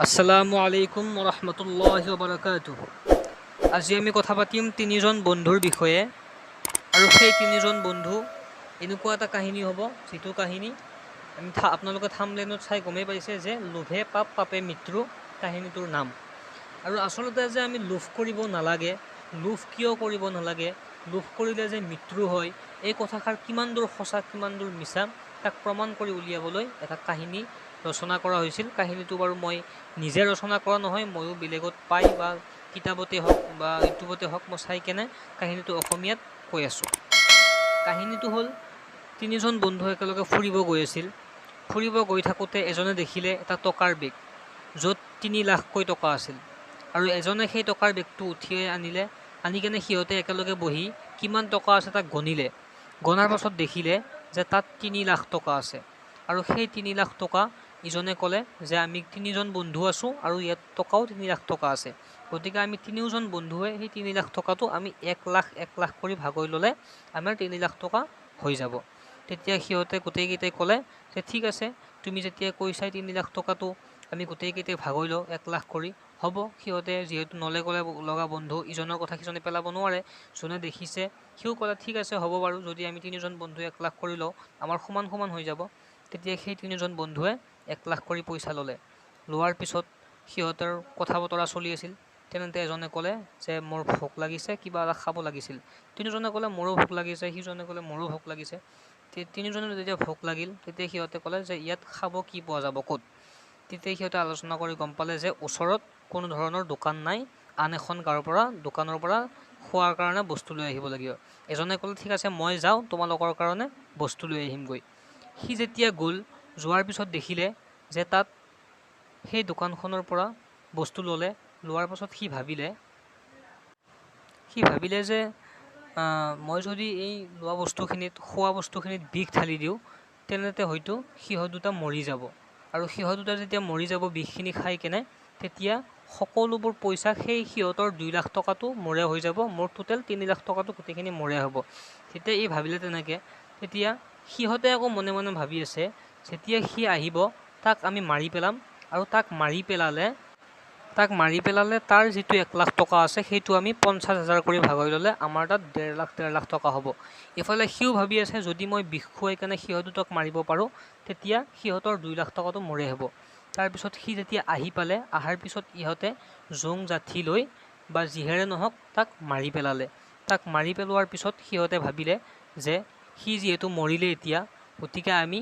আসসালামু আলাইকুম ওৰহমতুল্লাহি ওবাৰাকাতুহ। আজি আমি কথা পাতিম তিনিজন বন্ধুৰ বিষয়ে। আৰু সেই তিনিজন বন্ধু এনেকুৱা এটা কাহিনী হ'ব, যিটো কাহিনী আমি আপোনালোকে থাম্বনেইলত চাই গমেই পাইছে যে লোভে পাপ পাপে মৃত্যু কাহিনীটোৰ নাম। আৰু আচলতে যে আমি লোভ কৰিব নালাগে, লোভ কিয় কৰিব নালাগে, লোভ কৰিলে যে মৃত্যু হয়, এই কথাষাৰ কিমান দূৰ সঁচা কিমান দূৰ মিছা তাক প্ৰমাণ কৰি উলিয়াবলৈ এটা কাহিনী ৰচনা কৰা হৈছিল। কাহিনীটো বাৰু মই নিজে ৰচনা কৰা নহয়, ময়ো বেলেগত পাই বা কিতাপতে হওক বা ইউটিউবতে হওক মই চাই কেনে কাহিনীটো অসমীয়াত কৈ আছোঁ। কাহিনীটো হ'ল, তিনিজন বন্ধু একেলগে ফুৰিব গৈ আছিল। ফুৰিব গৈ থাকোঁতে এজনে দেখিলে এটা টকাৰ বেগ, য'ত 3 লাখকৈ টকা আছিল। আৰু এজনে সেই টকাৰ বেগটো উঠিয়াই আনিলে, আনি কেনে সিহঁতে একেলগে বহি কিমান টকা আছে তাক গণিলে। গণাৰ পাছত দেখিলে যে তাত 3 লাখ টকা আছে। আৰু সেই 3 লাখ টকা ইজনে ক'লে যে আমি 3জন বন্ধু আছোঁ আৰু ইয়াত টকাও 3 লাখ টকা আছে, গতিকে আমি 3জন বন্ধুৱে সেই 3 লাখ টকাটো আমি 1 লাখ কৰি ভাগৈ ল'লে আমাৰ 3 লাখ টকা হৈ যাব। তেতিয়া সিহঁতে গোটেইকেইটাই ক'লে যে ঠিক আছে, তুমি যেতিয়া কৈছাই 3 লাখ টকাটো আমি গোটেইকেইটাই ভাগৈ লওঁ 1 লাখ কৰি, হ'ব। সিহঁতে যিহেতু নলে গ'লে লগা বন্ধু, ইজনৰ কথা সিজনে পেলাব নোৱাৰে। যোনে দেখিছে সিও ক'লে ঠিক আছে হ'ব বাৰু, যদি আমি 3জন বন্ধুৱে 1 লাখ কৰি লওঁ আমাৰ সমান সমান হৈ যাব। তেতিয়া সেই 3জন বন্ধুৱে 1 লাখ কৰি পইচা ল'লে। লোৱাৰ পিছত সিহঁতৰ কথা বতৰা চলি আছিল। তেনেতে এজনে ক'লে যে মোৰ ভোক লাগিছে, কিবা এটা খাব লাগিছিল। তিনিজনে ক'লে মোৰো ভোক লাগিছে, সিজনে ক'লে মোৰো ভোক লাগিছে। তিনিজনে যেতিয়া ভোক লাগিল তেতিয়া সিহঁতে ক'লে যে ইয়াত খাব কি পোৱা যাব, ক'ত? তেতিয়া সিহঁতে আলোচনা কৰি গম পালে যে ওচৰত কোনো ধৰণৰ দোকান নাই, আন এখন গাঁৱৰ দোকানৰ পৰা খোৱাৰ কাৰণে বস্তু লৈ আহিব লাগিব। এজনে ক'লে ঠিক আছে মই যাওঁ, তোমালোকৰ কাৰণে বস্তু লৈ আহিমগৈ। সি যেতিয়া গ'ল, যোৱাৰ পিছত দেখিলে যে তাত সেই দোকানখনৰ পৰা বস্তু ল'লে। লোৱাৰ পাছত সি ভাবিলে যে মই যদি এই লোৱা বস্তুখিনিত, খোৱা বস্তুখিনিত বিষ ঢালি দিওঁ তেনেতে হয়তো সিহঁত দুটা মৰি যাব। আৰু সিহঁত দুটা যেতিয়া মৰি যাব বিষখিনি খাই কেনে, তেতিয়া সকলোবোৰ পইচা সেই সিহঁতৰ 2 লাখ টকাটো মৰে হৈ যাব, মোৰ টোটেল 3 লাখ টকাটো গোটেইখিনি মৰে হ'ব। যেতিয়া ই ভাবিলে তেনেকৈ, তেতিয়া সিহঁতে আকৌ মনে মনে ভাবি আছে যেতিয়া সি আহিব তাক আমি মাৰি পেলাম, আৰু তাক মাৰি পেলালে তাৰ যিটো 1 লাখ টকা আছে সেইটো আমি 50,000 কৰি ভাগৈ ল'লে আমাৰ তাত 1.5 লাখ টকা হ'ব। ইফালে সিও ভাবি আছে যদি মই বিষ খুৱাই কেনে সিহঁত দুটাক মাৰিব পাৰোঁ তেতিয়া সিহঁতৰ 2 লাখ টকাটো মৰে হ'ব। তাৰপিছত সি যেতিয়া আহি পালে, অহাৰ পিছত ইহঁতে জোং জাঠি লৈ বা যিহেৰে নহওক তাক মাৰি পেলালে। তাক মাৰি পেলোৱাৰ পিছত সিহঁতে ভাবিলে যে সি যিহেতু মৰিলে এতিয়া, গতিকে আমি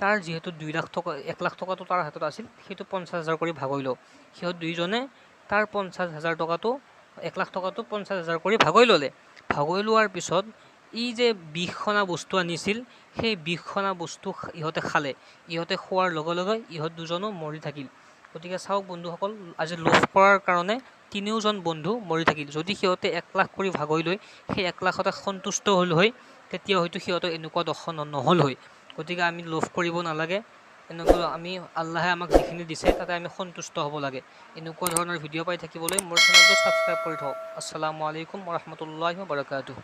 তাৰ যিহেতু 2 লাখ টকা, 1 লাখ টকাটো তাৰ হাতত আছিল, সেইটো 50,000 কৰি ভাগৈ লওঁ। সিহঁত দুইজনে তাৰ 50,000 টকাটো, 1 লাখ টকাটো 50,000 কৰি ভাগৈ ল'লে। ভাগৈ লোৱাৰ পিছত ই যে বিষখনা বস্তু আনিছিল, সেই বিষখনা বস্তু ইহঁতে খালে। ইহঁতে খোৱাৰ লগে লগে ইহঁত দুজনো মৰি থাকিল। গতিকে চাওক বন্ধুসকল, আজি লোভ কৰাৰ কাৰণে 3জন বন্ধু মৰি থাকিল। যদি সিহঁতে 1 লাখ কৰি ভাগৈ লৈ সেই 1 লাখতে সন্তুষ্ট হ'ল হয়, তেতিয়া হয়তো সিহঁতৰ এনেকুৱা দৰ্শন নহ'ল হয়। গতিকে আমি লোভ কৰিব নালাগে। এনেকুৱা আমি আল্লাহে আমাক যিখিনি দিছে তাতে আমি সন্তুষ্ট হ'ব লাগে। এনেকুৱা ধৰণৰ ভিডিঅ' পাই থাকিবলৈ মোৰ চেনেলটো ছাবস্ক্ৰাইব কৰি থওক। আসসালামু আলাইকুম ওৰহমতুল্লাহি ওবাৰাকাতুহ।